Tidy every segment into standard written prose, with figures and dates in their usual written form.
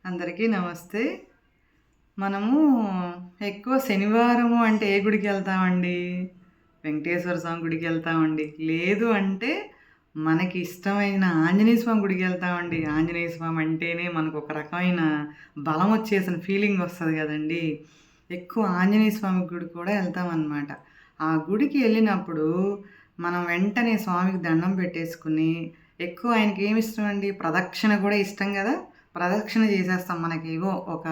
అందరికీ నమస్తే. మనము ఎక్కువ శనివారము అంటే ఏ గుడికెళ్తామండి? వెంకటేశ్వర స్వామి గుడికెళ్తామండి. లేదు అంటే మనకి ఇష్టమైన ఆంజనేయ స్వామి గుడికెళ్తామండి. ఆంజనేయ స్వామి అంటేనే మనకొక రకమైన బలమొచ్చేసిన ఫీలింగ్ వస్తది గదండీ! ఎక్కువ ఆంజనేయ స్వామి గుడికి కూడా ఎళ్తామనమాట. ఆ గుడికి ఎళ్ళినప్పుడు మనం వెంటనే స్వామికి దండం పెట్టేసుకొని, ఎక్కువ ఆయనకేమిష్టమండి? ప్రదక్షిణ గూడా ఇష్టం గదా! ప్రదక్షిణ చేసేస్తాం. మనకేవో ఒక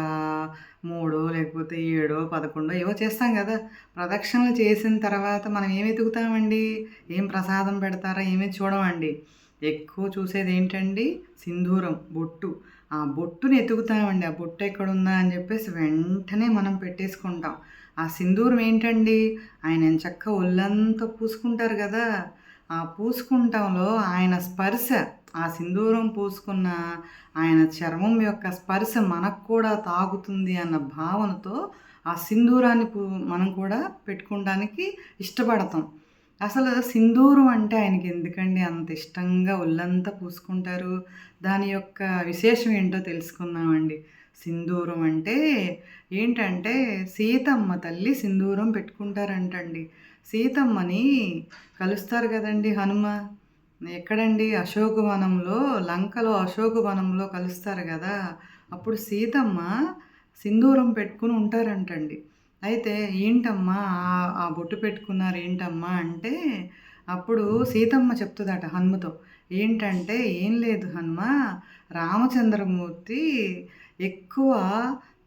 3 లేకపోతే 7, 11 ఏవో చేస్తాం గదా! ప్రదక్షిణలు చేసిన తర్వాత మనం ఏం వెతుకుతామండి? ఏం ప్రసాదం పెడతారా? ఏమి చూడమండి. ఎక్కువ చూసేదేంటండి? సింధూరం, బొట్టు. ఆ బొట్టుని ఎతుకుతామండి. ఆ బొట్టెక్కడుందా అని జెప్పేసి వెంటనే మనం పెట్టేసుకుంటాం. ఆ సింధూరం ఏంటండి? ఆయన ఎంచక్కా ఒళ్ళంతా పూసుకుంటారు గదా! ఆ పూసుకుంటంలో ఆయన స్పర్శ, ఆ సింధూరం పూసుకున్న ఆయన చర్మం యొక్క స్పర్శ మనకు కూడా తాకుతుంది అన్న భావనతో ఆ సింధూరాన్ని మనం కూడా పెట్టుకోవడానికి ఇష్టపడతాం. అసలు సింధూరం అంటే ఆయనకెందుకండి అంత ఇష్టంగా ఒళ్ళంతా పూసుకుంటారు? దాని యొక్క విశేషం ఏంటో తెలుసుకుందామండి. సింధూరం అంటే ఏంటంటే సీతమ్మ తల్లి సింధూరం పెట్టుకుంటారంటండి. సీతమ్మని కలుస్తారు గదండీ హనుమ. ఎక్కడండి? అశోకవనంలో, లంకలో అశోకవనంలో కలుస్తారు గదా! అప్పుడు సీతమ్మ సింధూరం పెట్టుకొని ఉంటారంటండి. అయితే ఏంటమ్మా ఆ బొట్టు పెట్టుకున్నారేంటమ్మా అంటే, అప్పుడు సీతమ్మ చెప్తదట హనుమతో. ఏంటంటే, "ఏం లేదు హనుమ, రామచంద్రమూర్తి ఎక్కువ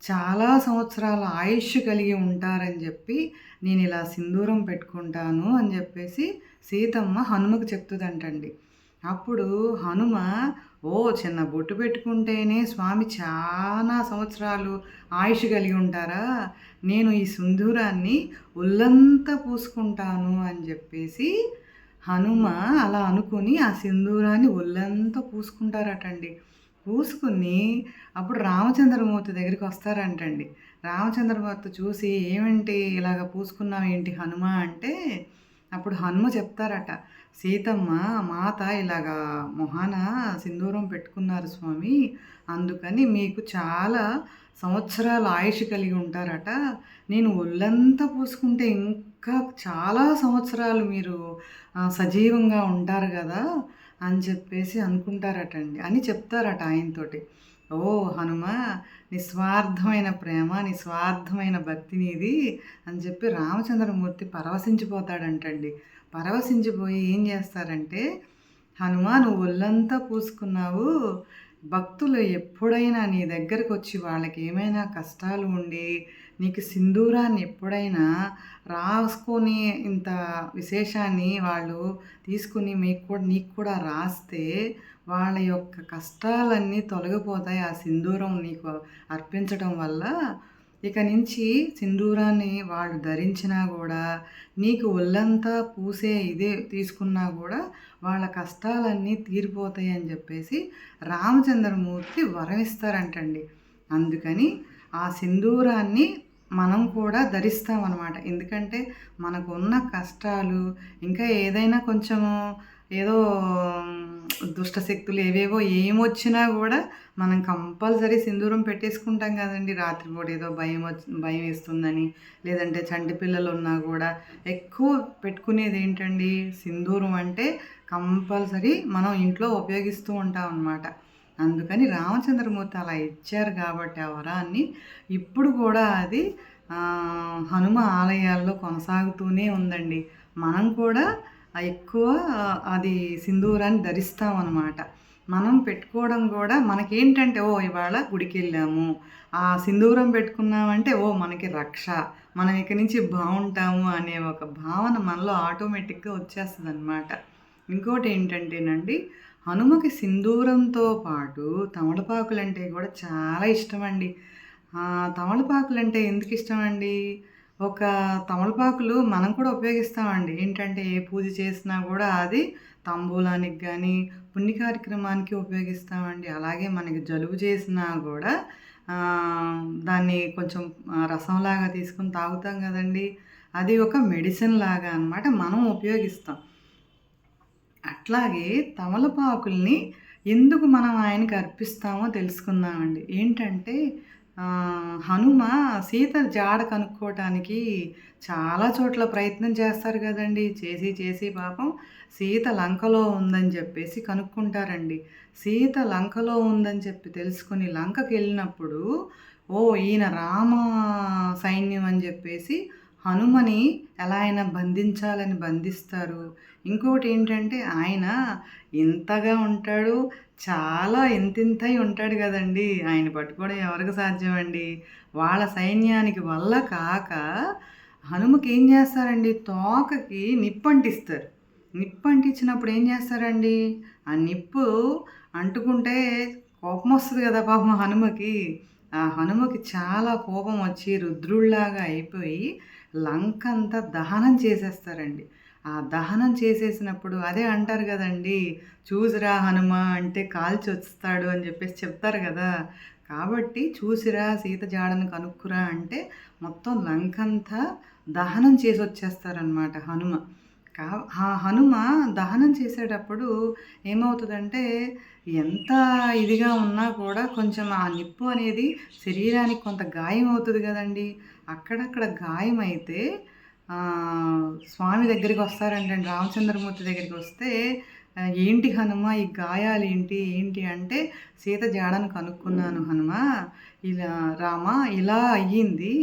చాలా సంవత్సరాల ఆయుష్షు కలిగి ఉంటారని జెప్పి, నేనిలా సింధూరం పెట్టుకుంటాను" అని జెప్పేసి సీతమ్మ హనుమకు చెప్తదంటండి. అప్పుడు హనుమ, "ఓహ్! చిన్న బొట్టు పెట్టుకుంటేనే స్వామి చానా సంవత్సరాలు ఆయుష్ కలిగి ఉంటారా? నేను ఈ సింధూరాన్ని ఒళ్ళంతా పూసుకుంటాను" అని జెప్పేసి హనుమ అలా అనుకుని ఆ సింధూరాన్ని ఒళ్ళంతా పూసుకుంటారటండి. పూసుకుని అప్పుడు రామచంద్రమూర్తి దగ్గరికొస్తారంటండి. రామచంద్రమూర్తి చూసి, "ఏమేంటి ఇలాగ పూసుకున్నావేంటి హనుమ" అంటే, అప్పుడు హనుమ చెప్తారట, "సీతమ్మ మాత ఇలాగా మొహాన సింధూరం పెట్టుకున్నారు స్వామి. అందుకని మీకు చాలా సంవత్సరాల ఆయుష్ కలిగి ఉంటారట. నేను ఒళ్ళంతా పూసుకుంటే ఇంకా చాలా సంవత్సరాలు మీరు సజీవంగా ఉంటారు గదా!" అని చెప్పేసి అనుకుంటారటండి. అని చెప్తారట ఆయనతోటి. "ఓహ్! హనుమ, నిస్వార్థమైన ప్రేమ, నిస్వార్థమైన భక్తి నీది" అని చెప్పి రామచంద్రమూర్తి పరవశించిపోతాడంటండి. పరవశించిపోయి ఏం జేస్తారంటే, "హనుమ నువ్వు ఒళ్ళంతా పూసుకున్నావు. భక్తులు ఎప్పుడైనా నీ దగ్గరకొచ్చి వాళ్ళకేమైనా కష్టాలు ఉండి, నీకు సింధూరాన్ని ఎప్పుడైనా రాసుకొని ఇంత విశేషాన్ని వాళ్ళు తీసుకొని నీకు కూడా రాస్తే, వాళ్ళ యొక్క కష్టాలన్నీ తొలగిపోతాయి ఆ సింధూరం నీకు అర్పించటం వల్ల. ఇక నుంచి సింధూరాన్ని వాళ్ళు ధరించినా గూడా, నీకు ఒళ్ళంతా పూసే ఇదే తీసుకున్నా గూడా, వాళ్ళ కష్టాలన్నీ తీరిపోతాయి" అని జెప్పేసి రామచంద్రమూర్తి వరమిస్తారంటండి. అందుకని ఆ సింధూరాన్ని మనం కూడా ధరిస్తామనమాట. ఎందుకంటే మనకున్న కష్టాలు ఇంకా ఏదైనా కొంచెము ఏదో దుష్ట శక్తులు ఏవేవో ఏమొచ్చినా గూడా మనం కంపల్సరీ సింధూరం పెట్టేసుకుంటాం గదండీ! రాత్రిపూట ఏదో భయమేస్తుందని, లేదంటే చంటి పిల్లలున్నా గూడా ఎక్కువ పెట్టుకునేదేంటండి? సింధూరం అంటే కంపల్సరీ మనం ఇంట్లో ఉపయోగిస్తూ ఉంటామనమాట. అందుకని రామచంద్రమూర్తి అలా ఇచ్చారు గాబట్టి ఆ వరాన్ని, ఇప్పుడు కూడా అది హనుమ ఆలయాల్లో కొనసాగుతూనే ఉందండి. మనం కూడా ఎక్కువ అది సింధూరాన్ని ధరిస్తామనమాట. మనం పెట్టుకోవడం గూడా మనకేంటంటే, ఓహ్! ఇవాళ గుడికెళ్ళాము. ఆ సింధూరం పెట్టుకున్నామంటే, ఓహ్! మనకి రక్ష. మనం ఇక నుంచి బావుంటాము అనే ఒక భావన మనలో ఆటోమేటిక్‌గా వచ్చేస్తదనమాట. ఇంకోటేంటంటేనండి, హనుమకి సింధూరంతో పాటు తమలపాకులంటే గూడా చాలా ఇష్టమండి. తమలపాకులంటే ఎందుకిష్టమండి? ఒక తమలపాకులు మనం కూడా ఉపయోగిస్తామండి. ఏంటంటే, ఏ పూజ చేసినా గూడా అది తాంబూలానికి గానీ, పుణ్య కార్యక్రమానికి ఉపయోగిస్తామండి. అలాగే మనకి జలుబు చేసినా గూడా దాన్ని కొంచెం రసంలాగా తీసుకొని తాగుతాం గదండీ! అది ఒక మెడిసిన్ లాగా అనమాట మనం ఉపయోగిస్తాం. అట్లాగే తమలపాకుల్ని ఎందుకు మనం ఆయనకి అర్పిస్తామో తెలుసుకుందామండి. ఏంటంటే హనుమ సీత జాడ కనుక్కోవటానికి చాలా చోట్ల ప్రయత్నం చేస్తారు గదండీ! చేసి చేసి పాపం సీత లంకలో ఉందని చెప్పేసి కనుక్కుంటారండి. సీత లంకలో ఉందని చెప్పి తెలుసుకొని లంకకెళ్ళినప్పుడు ఓహ్! ఈయన రామ సైన్యం అని జెప్పేసి హనుమని ఎలా అయినా బంధించాలని బంధిస్తారు. ఇంకోటేంటంటే ఆయన ఇంతగా ఉంటాడు. చాలా ఇంతింతై ఉంటాడు గదండీ! ఆయన్ని పట్టుకోవడం ఎవరికి సాధ్యమండి? వాళ్ళ సైన్యానికి వల్ల కాక హనుమకేం జేస్తారండి, తోకకి నిప్పంటిస్తారు. నిప్పంటించినప్పుడు ఏం జేస్తారండి, ఆ నిప్పు అంటుకుంటే కోపమొస్తది గదా పాపం హనుమకి. ఆ హనుమకి చాలా కోపం వచ్చి రుద్రుడిలాగా అయిపోయి లంకంతా దహనం చేసేస్తారండి. ఆ దహనం చేసేసినప్పుడు అదే అంటారు గదండీ! "చూసిరా హనుమ అంటే కాల్చొస్తాడు" అని జెప్పేసి చెప్తారు గదా! కాబట్టి "చూసిరా సీత జాడను కనుక్కురా" అంటే మొత్తం లంకంతా దహనం చేసొచ్చేస్తారనమాట హనుమ. కా ఆ హనుమ దహనం చేసేటప్పుడు ఏమవుతదంటే, ఎంత ఇదిగా ఉన్నా కూడా కొంచెం ఆ నిప్పు అనేది శరీరానికి కొంత గాయం అవుతది గదండీ! అక్కడక్కడ గాయమైతే స్వామి దగ్గరికొస్తారంటండి. రామచంద్రమూర్తి దగ్గరికొస్తే "ఏంటి హనుమ ఈ గాయాలేంటి? ఏంటి?" అంటే, "సీత జాడను కనుక్కున్నాను హనుమ. ఇలా రామ ఇలా అయ్యింది.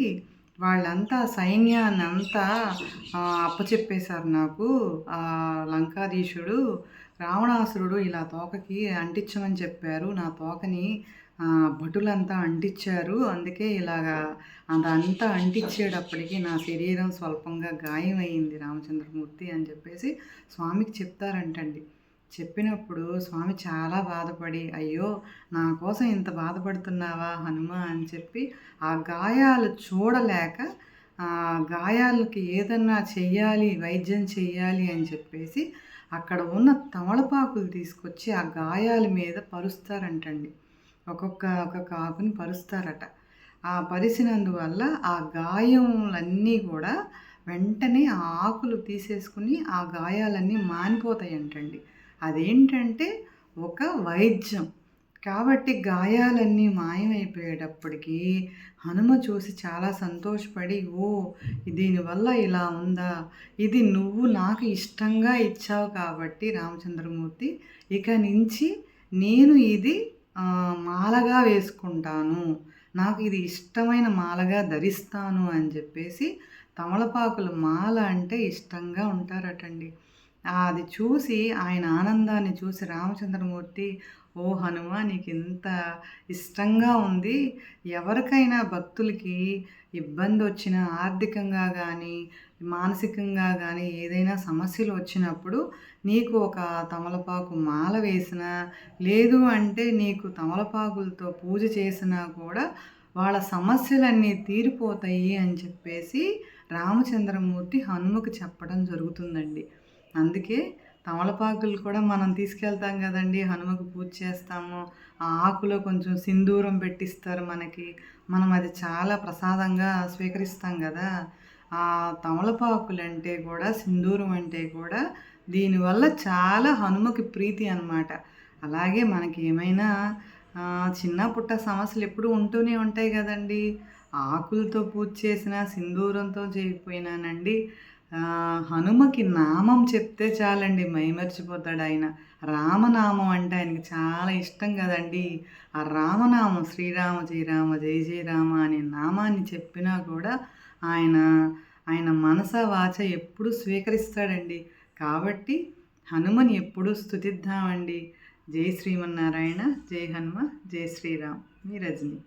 వాళ్ళంతా సైన్యాన్నంతా అప్పచెప్పేశారు నాకు. లంకాధీశుడు, రావణాసురుడు ఇలా తోకకి అంటించమని చెప్పారు. నా తోకని భటులంతా అంటించారు. అందుకే ఇలాగా అదంతా అంటించేటప్పటికి నా శరీరం స్వల్పంగా గాయమయింది రామచంద్రమూర్తి" అని చెప్పేసి స్వామికి చెప్తారంటండి. చెప్పినప్పుడు స్వామి చాలా బాధపడి, "అయ్యో! నా కోసం ఇంత బాధపడుతున్నావా హనుమ" అని చెప్పి ఆ గాయాలు చూడలేక గాయాలకి ఏదన్నా చెయ్యాలి, వైద్యం చెయ్యాలి అని చెప్పేసి అక్కడ ఉన్న తమలపాకులు తీసుకొచ్చి ఆ గాయాల మీద పరుస్తారంటండి. ఒక్కొక్క ఆకుని పరుస్తారట. ఆ పరిసినందువల్ల ఆ గాయములన్నీ గూడా వెంటనే ఆ ఆకులు తీసేసుకొని ఆ గాయాలన్నీ మానిపోతాయంటండి. అదేంటంటే ఒక వైద్యం. కాబట్టి గాయాలన్నీ మాయమైపోయేటప్పటికి హనుమ చూసి చాలా సంతోషపడి, "ఓహ్! దీనివల్ల ఇలా ఉందా? ఇది నువ్వు నాకు ఇష్టంగా ఇచ్చావు కాబట్టి రామచంద్రమూర్తి, ఇక నుంచి నేను ఇది మాలగా వేసుకుంటాను. నాకు ఇది ఇష్టమైన మాలగా ధరిస్తాను" అని చెప్పేసి తమలపాకుల మాల అంటే ఇష్టంగా ఉంటారటండి. అది చూసి ఆయన ఆనందాన్ని చూసి రామచంద్రమూర్తి, "ఓ హనుమ నీకింత ఇష్టంగా ఉంది. ఎవరికైనా భక్తులకి ఇబ్బందొచ్చినా ఆర్థికంగా గానీ, మానసికంగా గానీ ఏదైనా సమస్యలు వచ్చినప్పుడు నీకు ఒక తమలపాకు మాల వేసినా, లేదు అంటే నీకు తమలపాకులతో పూజ చేసినా కూడా వాళ్ళ సమస్యలన్నీ తీరిపోతాయి" అని చెప్పేసి రామచంద్రమూర్తి హనుమకు చెప్పడం జరుగుతుందండి. అందుకే తమలపాకులు కూడా మనం తీసుకెళ్తాం గదండీ! హనుమకు పూజ చేస్తాము. ఆ ఆకులో కొంచెం సింధూరం పెట్టిస్తారు మనకి. మనం అది చాలా ప్రసాదంగా స్వీకరిస్తాం గదా! ఆ తమలపాకులంటే కూడా, సింధూరం అంటే కూడా దీనివల్ల చాలా హనుమకి ప్రీతి అనమాట. అలాగే మనకి ఏమైనా చిన్న పుట్ట సమస్యలు ఎప్పుడూ ఉంటూనే ఉంటాయి గదండీ! ఆకులతో పూజ చేసినా, సింధూరంతో చేయకపోయినానండి హనుమకి నామం చెప్తే చాలండి మైమరిచిపోతాడాయన. రామనామం అంటే ఆయనకి చాలా ఇష్టం గదండీ! ఆ రామనామం శ్రీరామ జయ రామ జయ జయ రామ అనే నామాన్ని చెప్పినా కూడా ఆయన, ఆయన మనస వాచ ఎప్పుడూ స్వీకరిస్తాడండి. కాబట్టి హనుమని ఎప్పుడూ స్తుతిద్దామండి. జై శ్రీమన్నారాయణ, జై హనుమ, జై శ్రీరామ్. మీ రజని.